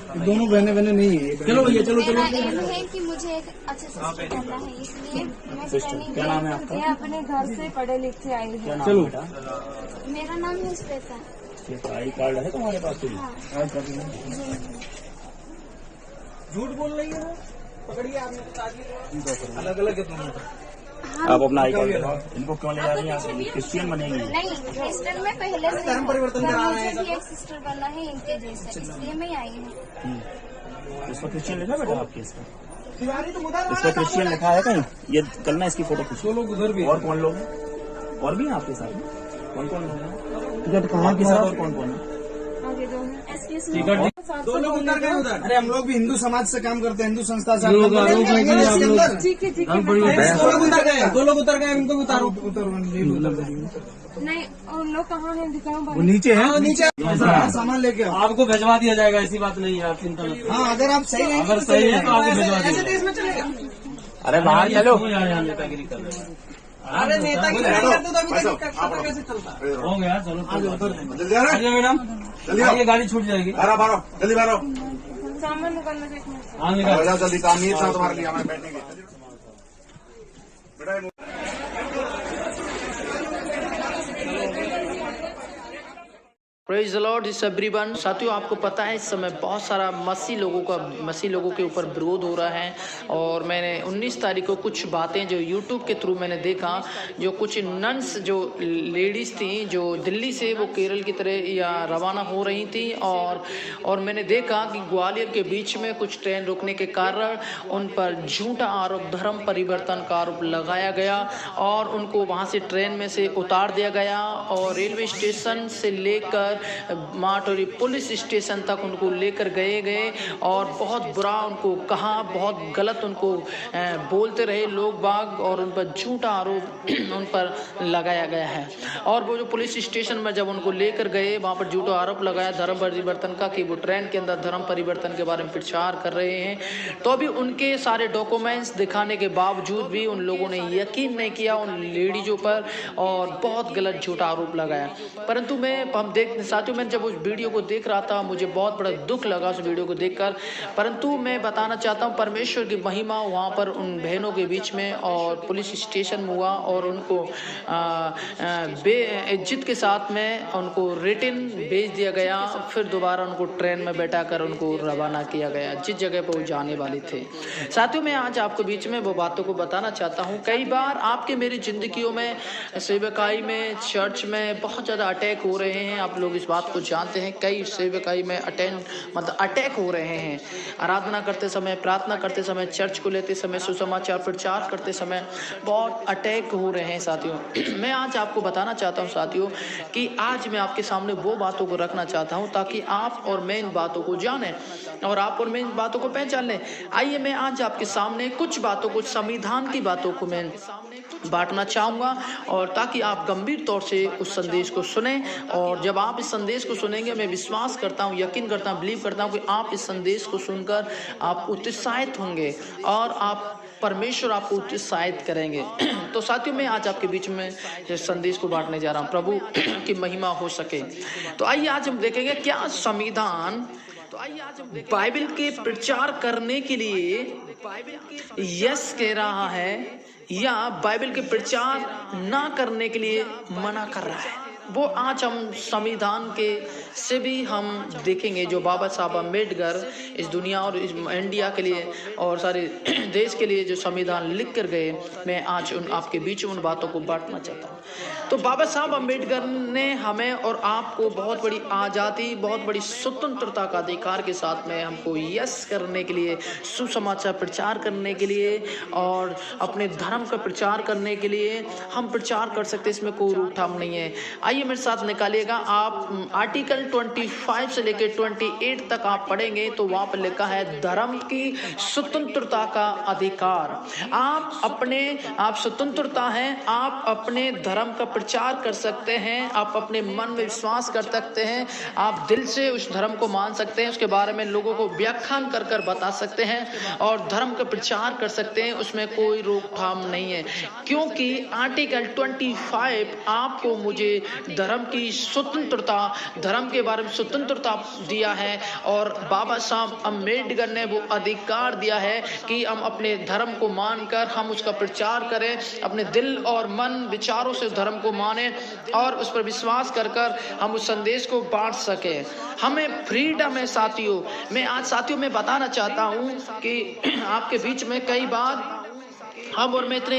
दोनों बहने नहीं है। चलो भैया चलो चलो। मेरा एम है कि मुझे एक अच्छे सिस्टर बनना है, इसलिए मैं ट्रेनिंग क्या नाम है आपका? मैं अपने घर से पढ़े लिखे आई हूँ। चलो। मेरा नाम है श्वेता। आई कार्ड है तुम्हारे पास? हाँ। झूठ बोल रही है वो, पकड़िए आपने अलग अलग है दोनों। आप अपना आई कार्ड दिखाओ। इनको क्यों ले जा रही हैं आप? क्रिश्चियन बनेंगी? नहीं, क्रिश्चियन में पहले से धर्म परिवर्तन करा रहे हैं। मुझे भी एक सिस्टर बनना है इनके जैसे, इसलिए मैं आई हूँ। इसको क्रिश्चियन लिखा बेटा आपके? इसका तिवारी तुम उधर इसका क्रिश्चियन लिखा है कहीं? ये करना इसकी फोटो खींचो। लोग उधर भी। और कौन लोग हैं? और भी हैं आपके साथ में? कौन कौन लोग हैं टिकट कहाँ आपके साथ? और कौन कौन है? आगे दो हैं। दो लोग उतर गए उधर। अरे हम लोग भी हिंदू समाज से काम करते हैं, हिंदू संस्था से। ठीक है ठीक है। दो लोग उतर गए, दो लोग उतर गए, उनको उतारो। उतर नहीं, उन लोग कहाँ हैं दिखाओ। वो नीचे है, नीचे सामान लेके आओ। आपको भिजवा दिया जाएगा, ऐसी बात नहीं है, आप चिंता मत करो। हाँ अगर आप सही नहीं, अगर सही है तो आपको भिजवा दिया ऐसे देश में चलेगा। अरे बाहर चलो। यहाँ नेतागिरी कर रहे हैं। अरे नेतागिरी करते तो अभी तक खाता कैसे चलता? हो गया, चलो जल्दी आ रहा है, आइए मैडम, जल्दी आओ, आइए, गाड़ी छूट जाएगी। बारो जल्दी बारो, सामान निकालना देखना। हाँ निकाल। जाओ जल्दी, काम नहीं था तुम्हारे लिए, हमें बैठने की बेटा। प्रेज द लॉर्ड इस एवरीवन। साथियों आपको पता है इस समय बहुत सारा मसीह लोगों के ऊपर विरोध हो रहा है, और मैंने 19 तारीख को कुछ बातें जो यूट्यूब के थ्रू मैंने देखा, जो कुछ नन्स जो लेडीज थी जो दिल्ली से वो केरल की तरह या रवाना हो रही थी, और मैंने देखा कि ग्वालियर के बीच में कुछ ट्रेन रुकने के कारण उन पर झूठा आरोप, धर्म परिवर्तन का आरोप लगाया गया और उनको वहाँ से ट्रेन में से उतार दिया गया, और रेलवे स्टेशन से लेकर माटोरी पुलिस स्टेशन तक उनको लेकर गए और बहुत बुरा उनको कहा, बहुत गलत उनको बोलते रहे लोग बाग, और उन पर झूठा आरोप उन पर लगाया गया है। और वो जो पुलिस स्टेशन में जब उनको लेकर गए, वहाँ पर झूठा आरोप लगाया धर्म परिवर्तन का, कि वो ट्रेन के अंदर धर्म परिवर्तन के बारे में प्रचार कर रहे हैं। तो अभी उनके सारे डॉक्यूमेंट्स दिखाने के बावजूद भी उन लोगों ने यकीन नहीं किया उन लेडीजों पर, और बहुत गलत झूठा आरोप लगाया। परंतु साथियों मैं जब उस वीडियो को देख रहा था, मुझे बहुत बड़ा दुख लगा उस वीडियो को देखकर। परंतु मैं बताना चाहता हूँ परमेश्वर की महिमा वहाँ पर उन बहनों के बीच में और पुलिस स्टेशन में हुआ, और उनको बेइज्जत के साथ में उनको रिटर्न भेज दिया गया। फिर दोबारा उनको ट्रेन में बैठा कर उनको रवाना किया गया जिस जगह पर वो जाने वाले थे। साथियों मैं आज आपको बीच में वो बातों को बताना चाहता हूँ। कई बार आपके मेरी जिंदगियों में, सेवकाई में, चर्च में बहुत ज़्यादा अटैक हो रहे हैं। आप लोग इस बात को जानते हैं, कई सेवकाई में अटैक हो रहे हैं। आराधना करते समय, प्रार्थना करते समय, चर्च को लेते समय, सुसमाचार प्रचार करते समय बहुत अटैक हो रहे हैं। साथियों मैं आज आपको बताना चाहता हूं साथियों कि आज मैं आपके सामने वो बातों को रखना चाहता हूं ताकि आप और मैं इन बातों को जानें और आप और मैं इन बातों को पहचान लें। आइए मैं आज आपके सामने कुछ बातों को, संविधान की बातों को मैं बांटना चाहूँगा, और ताकि आप गंभीर तौर से उस संदेश को सुने। और जब आप इस संदेश को सुनेंगे, मैं विश्वास करता हूँ, यकीन करता हूँ, बिलीव करता हूँ कि आप इस संदेश को सुनकर आप उत्साहित होंगे और आप परमेश्वर आपको उत्साहित करेंगे। तो साथियों मैं आज आपके बीच में इस संदेश को बांटने जा रहा हूँ, प्रभु की महिमा हो सके। तो आइए आज हम देखेंगे क्या संविधान बाइबल के प्रचार करने के लिए यस कह रहा है या बाइबल के प्रचार ना करने के लिए मना कर रहा है। वो आज हम संविधान के से भी हम देखेंगे, जो बाबा साहब अम्बेडकर इस दुनिया और इस इंडिया के लिए और सारे देश के लिए जो संविधान लिख कर गए, मैं आज आपके बीच में उन बातों को बांटना चाहता हूँ। तो बाबा साहब अम्बेडकर ने हमें और आपको बहुत बड़ी आज़ादी, बहुत बड़ी स्वतंत्रता का अधिकार के साथ में हमको यस करने के लिए, सुसमाचार प्रचार करने के लिए और अपने धर्म का प्रचार करने के लिए हम प्रचार कर सकते, इसमें कोई रोकथाम नहीं है। आइए मेरे साथ निकालिएगा, आप आर्टिकल 25 से लेकर 28 तक आप पढ़ेंगे तो वहां पर लिखा है धर्म की स्वतंत्रता का अधिकार। आप स्वतंत्रता है, आप अपने धर्म का प्रचार कर सकते हैं, आप अपने मन में विश्वास कर सकते हैं, आप दिल से उस धर्म को मान सकते हैं, उसके बारे में लोगों को व्याख्यान कर कर बता सकते हैं और धर्म का प्रचार कर सकते हैं। उसमें कोई रोकथाम नहीं है, क्योंकि आर्टिकल 25 आपको मुझे धर्म की स्वतंत्रता, धर्म के बारे में स्वतंत्रता दिया है और बाबा साहब अम्बेडकर ने वो अधिकार दिया है कि हम अपने धर्म को मानकर हम उसका प्रचार करें, अपने दिल और मन विचारों से धर्म को माने और उस पर विश्वास कर कर हम उस संदेश को बांट सकें। हमें फ्रीडम है साथियों। मैं आज साथियों में बताना चाहता हूं कि आपके बीच में कई बार हम और मैं इतने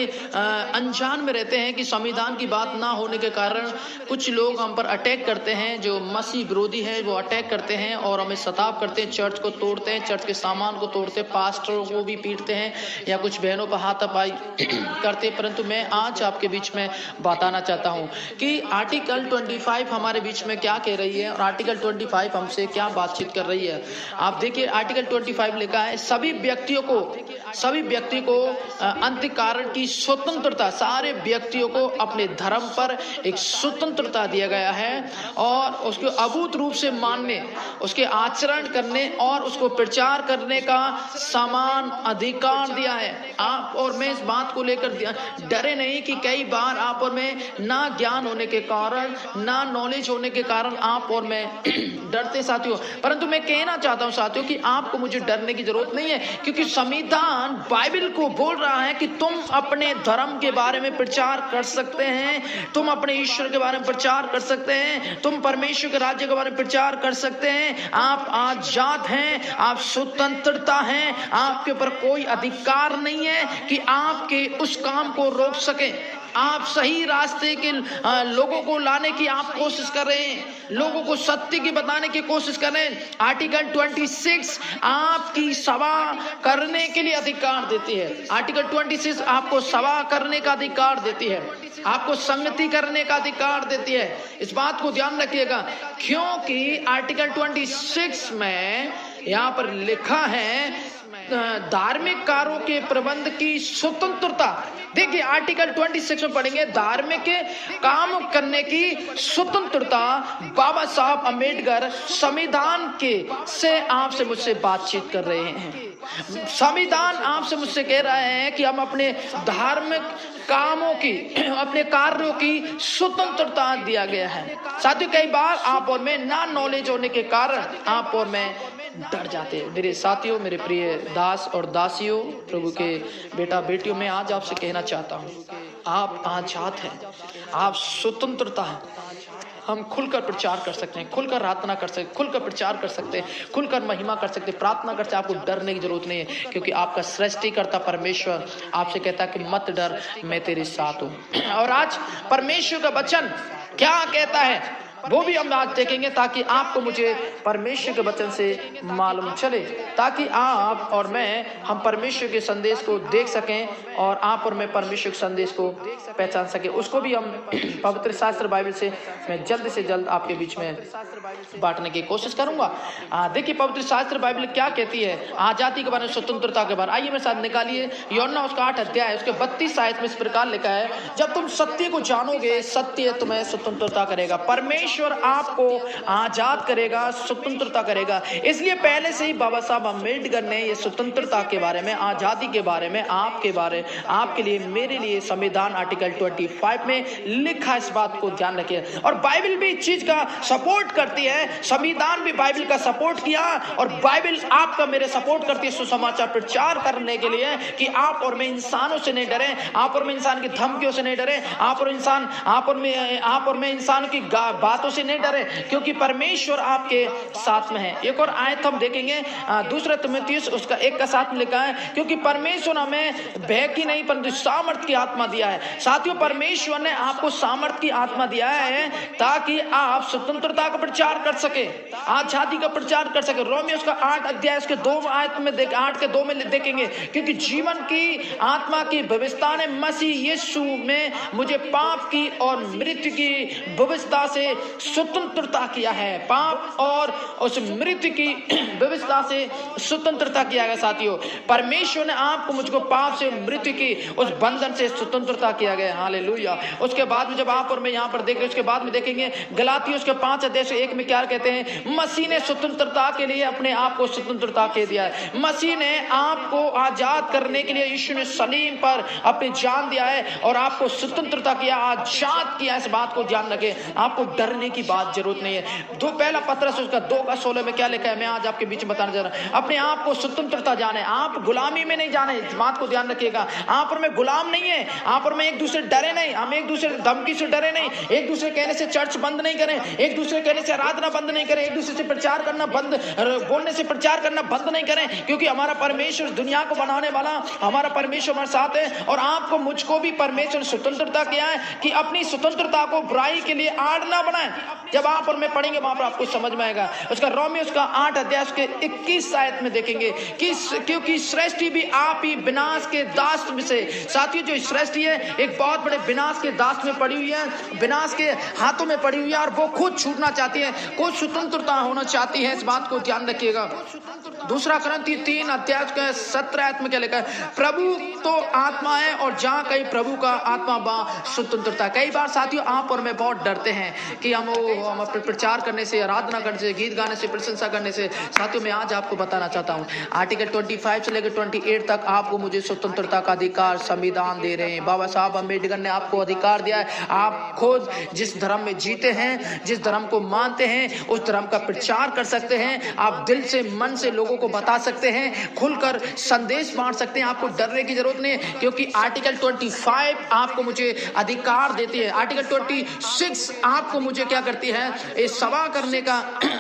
अनजान में रहते हैं कि संविधान की बात ना होने के कारण कुछ लोग हम पर अटैक करते हैं, जो मसीह विरोधी हैं वो अटैक करते हैं और हमें सताव करते हैं, चर्च को तोड़ते हैं, चर्च के सामान को तोड़ते हैं, पास्टरों को भी पीटते हैं या कुछ बहनों पर हाथापाई करते हैं। परंतु मैं आज आपके बीच में बताना चाहता हूं कि आर्टिकल 25 हमारे बीच में क्या कह रही है और आर्टिकल 25 हमसे क्या बातचीत कर रही है। आप देखिए, आर्टिकल 25 लिखा है, सभी व्यक्ति को अंतःकरण की स्वतंत्रता, सारे व्यक्तियों को अपने धर्म पर एक स्वतंत्रता दिया गया है और उसको अभूत रूप से मानने, उसके आचरण करने और उसको प्रचार करने का समान अधिकार दिया है। आप और मैं इस बात को लेकर डरे नहीं कि कई बार आप और मैं ना ज्ञान होने के कारण, ना नॉलेज होने के कारण आप और मैं डरते साथियों। परंतु मैं कहना चाहता हूं साथियों कि आपको मुझे डरने की जरूरत नहीं है, क्योंकि संविधान बाइबल को बोल रहा है कि तुम अपने धर्म के बारे में प्रचार कर सकते हैं, तुम अपने ईश्वर के बारे में प्रचार कर सकते हैं, तुम परमेश्वर के राज्य के बारे में प्रचार कर सकते हैं। आप आजाद हैं, आप स्वतंत्रता हैं, आपके ऊपर कोई अधिकार नहीं है कि आपके उस काम को रोक सके। आप सही रास्ते के लोगों को लाने की आप कोशिश कर रहे हैं, लोगों को सत्य की बताने की कोशिश कर रहे हैं। आर्टिकल 26 आपकी सभा करने के लिए अधिकार देती है। आर्टिकल 26 आपको सभा करने का अधिकार देती है, आपको संगति करने का अधिकार देती है। इस बात को ध्यान रखिएगा, क्योंकि आर्टिकल 26 में यहाँ पर लिखा है धार्मिक कार्यों के प्रबंध की स्वतंत्रता। देखिए, आर्टिकल 26 में पढ़ेंगे, धार्मिक काम करने की स्वतंत्रता। बाबा साहब अम्बेडकर संविधान के से आपसे मुझसे बातचीत कर रहे हैं। संविधान आपसे मुझसे कह रहा है कि हम अपने धार्मिक कामों की, अपने कार्यों की स्वतंत्रता दिया गया है। साथियों, कई बार आप और मैं ना नॉलेज होने के कारण आप और मैं डर जाते हैं। मेरे साथियों, मेरे प्रिय दास और दासियों, प्रभु के बेटा बेटियों, मैं आज आपसे कहना चाहता हूँ, आप आजाद हैं, आप स्वतंत्रता है। हम खुलकर प्रचार कर सकते हैं, खुलकर प्रार्थना कर सकते हैं, खुलकर प्रचार कर सकते हैं, खुलकर महिमा कर सकते हैं, प्रार्थना कर सकते हैं। आपको डरने की जरूरत नहीं है, क्योंकि आपका सृष्टिकर्ता परमेश्वर आपसे कहता है कि मत डर, मैं तेरे साथ हूँ। और आज परमेश्वर का वचन क्या कहता है वो भी हम आज देखेंगे, ताकि आपको मुझे परमेश्वर के वचन से मालूम चले, ताकि आप और मैं हम परमेश्वर के संदेश को देख सकें और आप और मैं परमेश्वर के संदेश को पहचान सके। उसको भी हम पवित्र शास्त्र बाइबल से मैं जल्द से जल्द आपके बीच में बांटने की कोशिश करूंगा। देखिए, पवित्र शास्त्र बाइबल क्या कहती है आजादी के बारे में, स्वतंत्रता के बारे में। आइए मेरे साथ निकालिए यूहन्ना उसका 8 अध्याय, उसके 32 आयत में इस प्रकार लिखा है, जब तुम सत्य को जानोगे, सत्य तुम्हें स्वतंत्रता करेगा। परमेश्वर आपको आजाद करेगा, स्वतंत्रता करेगा। इसलिए पहले से ही बाबा साहब अम्बेडकर ने ये स्वतंत्रता के बारे में, आजादी के बारे में, आपके लिए, मेरे लिए संविधान आर्टिकल 25 में लिखा। इस बात को ध्यान रखिए। और बाइबल भी इस चीज का सपोर्ट करती है, संविधान भी बाइबल का सपोर्ट किया और बाइबल आपका मेरे सपोर्ट करती है सुसमाचार प्रचार करने के लिए, कि आप और मैं इंसानों से नहीं डरे, आप और मैं इंसान की धमकियों से नहीं डरे, आप और मैं इंसान की बातों से नहीं डरे, क्योंकि परमेश्वर आपके साथ में है। एक और आयत हम देखेंगे, दूसरा तीमुथियुस उसका 1 का 7 में लिखा है, क्योंकि परमेश्वर ने हमें भय की नहीं परंतु सामर्थ की आत्मा दिया है। साथियों, परमेश्वर ने आपको सामर्थ की आत्मा दिया है ताकि आप स्वतंत्रता का प्रचार कर सके, आजादी का प्रचार कर सके। रोमियो उसका 8 अध्याय उसके 2 आयत में 8 के 2 में देखेंगे, क्योंकि जीवन की आत्मा की व्यवस्था ने मसीह यीशु में मुझे पाप की और मृत्यु की व्यवस्था से स्वतंत्रता किया है, पाप और उस मृत्यु की व्यवस्था से स्वतंत्रता किया गया। साथियों, परमेश्वर ने आपको मुझको पाप से, मृत्यु की उस बंधन से स्वतंत्रता किया गया। हालेलुया। उसके बाद में जब आप और मैं यहाँ पर देख रहे हैं, उसके बाद में देखेंगे गलातियों उसके 5:1 में क्या कहते हैं, मसीह ने स्वतंत्रता के लिए अपने आप को स्वतंत्रता के दिया है। मसीह ने आपको आजाद करने के लिए यीशु ने सलीम पर अपनी जान दिया है और आपको स्वतंत्रता किया, आजाद किया। इस बात को ध्यान रखें, आपको डरने की बात जरूरत नहीं है। दो पहला पत्रस उसका 2:16 में क्या लिखा है, मैं आज आपके बीच में बताने जा रहा हूं। अपने आप को स्वतंत्रता जाने, आप गुलामी में नहीं जाने। इस बात को ध्यान रखिएगा, आप और मैं गुलाम नहीं है, आप और मैं एक दूसरे डरे नहीं, हम एक दूसरे धमकी से डरे नहीं, एक दूसरे कहने से चर्च बंद नहीं करें, एक दूसरे कहने से आराधना बंद नहीं करें, एक दूसरे से प्रचार करना बंद, बोलने से प्रचार करना बंद नहीं करें, क्योंकि हमारा परमेश्वर दुनिया को बनाने वाला, हमारा परमेश्वर हमारे साथ है। और आपको मुझको भी परमेश्वर स्वतंत्रता किया है कि अपनी स्वतंत्रता को बुराई के लिए आड़ ना बनाए। जब आप और मैं पढ़ेंगे वहां पर आपको समझ में आएगा। उसका रोमियो उसका 8 के 21 आयत में देखेंगे कि क्योंकि सृष्टि भी आप ही विनाश के दास में से, साथियों जो सृष्टि है एक बहुत बड़े विनाश के दास में पड़ी हुई है, विनाश के हाथों में पड़ी हुई है और वो खुद छूटना चाहती है, खुद स्वतंत्रता होना चाहती है। इस बात को ध्यान रखिएगा। दूसरा करंती 3:17 आयत में क्या लिखा है, प्रभु तो आत्मा है और जहां कहीं प्रभु का आत्मा वहां स्वतंत्रता। कई बार साथियों आप और मैं बहुत डरते हैं कि हम प्रचार करने से, आराधना करने से, गीत गाने से, प्रशंसा करने से। साथियों मैं आज आपको बताना चाहता हूं, आर्टिकल 25 से लेकर 28 तक आपको मुझे स्वतंत्रता का अधिकार संविधान दे रहे हैं। बाबा साहब अम्बेडकर ने आपको अधिकार दिया है। आप खुद जिस धर्म में जीते हैं, जिस धर्म को मानते हैं, उस धर्म का प्रचार कर सकते हैं। आप दिल से, मन से लोगों को बता सकते हैं, खुलकर संदेश बांट सकते हैं। आपको डरने की जरूरत नहीं है, क्योंकि आर्टिकल 25 आपको मुझे अधिकार देती है। आर्टिकल 26 आपको मुझे क्या करती है, सभा करने का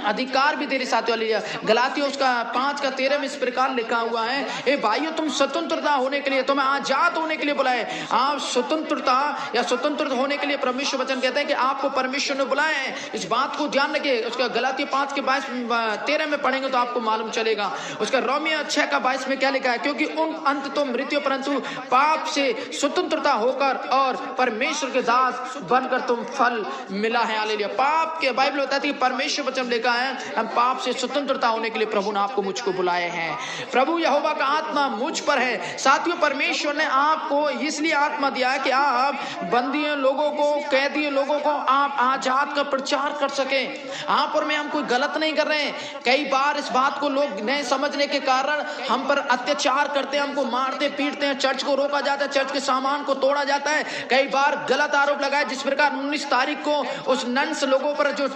अधिकार भी दे रही। साथियों गलातियों उसका 5:13 में इस प्रकार लिखा हुआ है, ए भाइयों तुम स्वतंत्रता होने के लिए, तुम्हें आजाद होने के लिए बुलाए। आप स्वतंत्रता या स्वतंत्र होने के लिए परमेश्वर वचन कहते हैं कि आपको परमेश्वर ने बुलाया है। इस बात को ध्यान रखिए। उसका गलातियों 5:13 में पढ़ेंगे तो आपको मालूम चलेगा। उसका रोमियो 6:22 में क्या लिखा है, क्योंकि उन अंत तो मृत्यु परंतु पाप से स्वतंत्रता होकर और परमेश्वर के दास बनकर तुम फल मिला है। हालेलुया। पाप के बाइबल बताती है, परमेश्वर वचन लिखा है, हम पाप से स्वतंत्रता होने के लिए प्रभु ने आपको मुझको बुलाए हैं। प्रभु यहोवा का आत्मा मुझ पर है। साथियों परमेश्वर ने आपको इसलिए आत्मा दिया है कि आप बंदियों लोगों को, कैदियों लोगों को आप आजाद का प्रचार कर सके। आप और मैं हम कोई गलत नहीं कर रहे हैं। कई बार इस बात को लोग नहीं समझने के कारण हम पर अत्याचार करते हैं, हमको मारते पीटते हैं, चर्च को रोका जाता है, चर्च के सामान को तोड़ा जाता है। कई बार गलत आरोप लगाया, जिस प्रकार 19 तारीख को उस नन्स लोगों पर, जो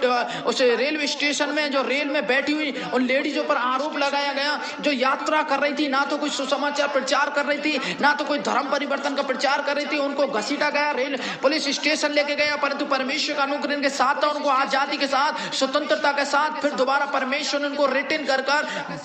उस रेलवे स्टेशन में जो रेल में बैठी हुई उन लेडीजों पर आरोप लगाया गया, जो यात्रा कर रही थी, ना तो कोई सुसमाचार प्रचार कर रही थी, ना तो कोई धर्म परिवर्तन का प्रचार कर रही थी। उनको घसीटा गया, रेल पुलिस स्टेशन लेके गया, परंतु परमेश्वर का अनुग्रह के साथ था, उनको आजादी के साथ, स्वतंत्रता के साथ फिर दोबारा परमेश्वर ने उनको रिटर्न कर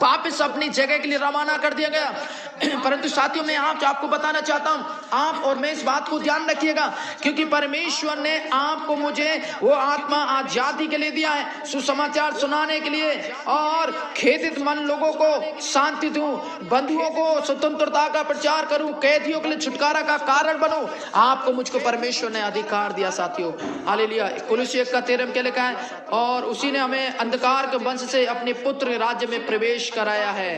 वापस अपनी जगह के लिए रवाना कर दिया गया। परंतु साथियों मैं आपको बताना चाहता हूं, आप और मैं इस बात को ध्यान रखिएगा, क्योंकि परमेश्वर ने आपको मुझे वो आत्मा आजादी के लिए दिया है, सुसमाचार सुनाने के लिए, और खेदित मन लोगों को शांति दूं, बंधुओं को स्वतंत्रता का प्रचार करूं, कैदियों के लिए छुटकारा का कारण बनूं। आपको मुझको परमेश्वर ने अधिकार दिया। साथियों हालेलुया। कुलुस्सी 1:13 में क्या लिखा है, और उसी ने हमें अंधकार के वंश से अपने पुत्र राज्य में प्रवेश कराया है।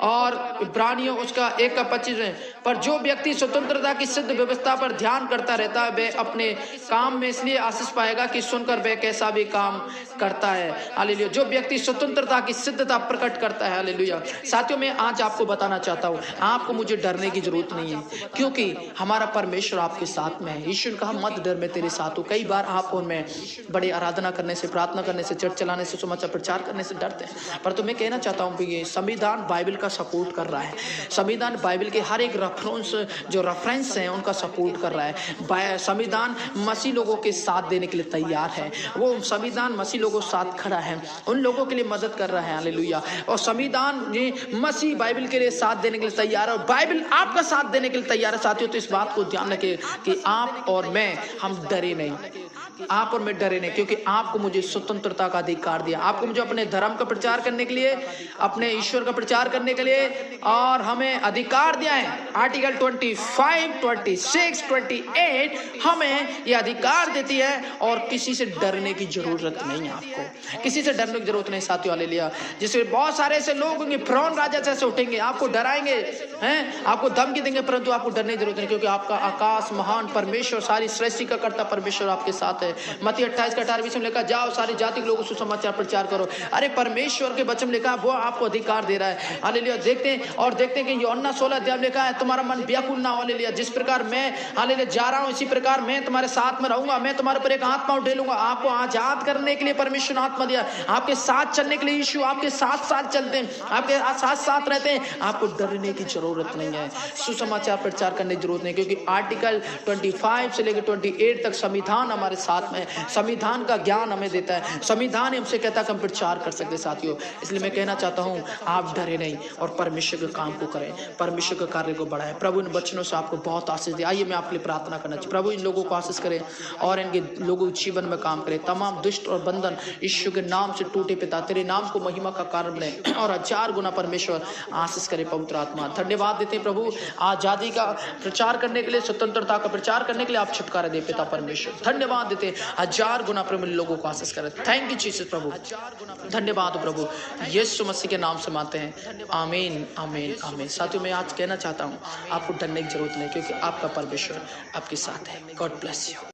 और इब्रानियों उसका 1:25 में, पर जो व्यक्ति स्वतंत्रता की सिद्ध व्यवस्था पर ध्यान करता रहता है, वह अपने काम में इसलिए आशीष पाएगा कि सुनकर वह कैसा भी काम करता है। हालेलुया। जो व्यक्ति स्वतंत्रता की सिद्धता प्रकट करता है। हालेलुया। साथियों मैं आज आपको बताना चाहता हूँ, आपको मुझे डरने की जरूरत नहीं है, क्योंकि हमारा परमेश्वर आपके साथ में है। यीशु ने कहा मत डर, मैं तेरे साथ हूँ। कई बार आप और मैं बड़ी आराधना करने से, प्रार्थना करने से, चर्च चलाने से, सुसमाचार प्रचार करने से डरते हैं, पर तो मैं कहना चाहता हूँ कि ये संविधान बाइबल का सपोर्ट कर रहा है। संविधान बाइबल के हर एक रेफरेंस है उनका सपोर्ट कर रहा है। संविधान मसीह लोगों के साथ देने के लिए तैयार है। वो संविधान मसीह लोगों के साथ खड़ा है, उन लोगों के लिए मदद कर रहा है। हालेलुया। और संविधान मसीह बाइबल के लिए साथ देने के लिए तैयार है, और बाइबल आपका साथ देने के लिए तैयार है। साथियों तो इस बात को ध्यान रखें कि आप और मैं हम डरे नहीं, आप और मैं डरे नहीं, क्योंकि आपको मुझे स्वतंत्रता का अधिकार दिया। आपको मुझे अपने धर्म का प्रचार करने के लिए, अपने ईश्वर का प्रचार करने के लिए और हमें अधिकार दिया है। आर्टिकल 25, 26, 28 हमें यह अधिकार देती है और किसी से डरने की जरूरत नहीं है। आपको किसी से डरने की जरूरत नहीं साथियों। हालेलुया। जिससे बहुत सारे ऐसे लोग होंगे, फिरौन राजा जैसे उठेंगे, आपको डराएंगे हैं, आपको धमकी देंगे, परंतु आपको डरने की जरूरत नहीं, क्योंकि आपका आकाश महान परमेश्वर, सारी सृष्टि का कर्ता परमेश्वर आपके साथ है। मत्ती 28:18 में लिखा, जाओ सारी जाति के लोगों को सुसमाचार प्रचार करो। अरे परमेश्वर के वचन लिखा, वो आपको अधिकार दे रहा है। हालेलुया। देखते हैं कि यूहन्ना 16 अध्याय में लिखा है, तुम्हारा मन व्याकुल ना हो। हालेलुया। जिस प्रकार मैं हालेलुया जा रहा हूं, इसी प्रकार मैं तुम्हारे साथ में रहूंगा। मैं तुम्हारे ऊपर एक आत्मा उठेलूंगा। आपको आजाद करने के लिए परमेश्वर ने आत्मा दिया, आपके साथ चलने के लिए। यीशु आपके साथ साथ चलते हैं, आपके साथ साथ रहते हैं। आपको डरने की जरूरत नहीं है, सुसमाचार प्रचार करने की जरूरत नहीं, क्योंकि आर्टिकल 25 से लेकर 28 तक संविधान हमारे साथ में, संविधान का ज्ञान हमें देता है। संविधान हमसे कहता है कि हम प्रचार कर सकते हैं साथियों। इसलिए मैं कहना चाहता हूं, आप डरे नहीं और परमेश्वर के काम को करें, परमेश्वर के कार्य को बढ़ाएं। प्रभु इन वचनों से आपको बहुत आशीष दे। आइए मैं आपके लिए प्रार्थना करना चाहिए। प्रभु इन लोगों को आशीष करें और इनके लोगों के जीवन में काम करें। तमाम दुष्ट और बंधन यीशु के नाम से टूटे। पिता तेरे नाम को महिमा का कारण बने और 1000 गुना परमेश्वर आशीष करे। पवित्र आत्मा धन्यवाद देते हैं प्रभु, आजादी का प्रचार करने के लिए, स्वतंत्रता का प्रचार करने के लिए आप छुटकारा दे। पिता परमेश्वर धन्यवाद देते हैं, 1000 गुना प्रभु लोगों को आशीष करे। थैंक यू जीसस प्रभु, धन्यवाद प्रभु, यीशु मसीह के नाम से मानते हैं। आमीन आमीन आमीन। साथियों मैं आज कहना चाहता हूँ, आपको डरने की जरूरत नहीं, क्योंकि आपका परमेश्वर आपके साथ है। God bless you.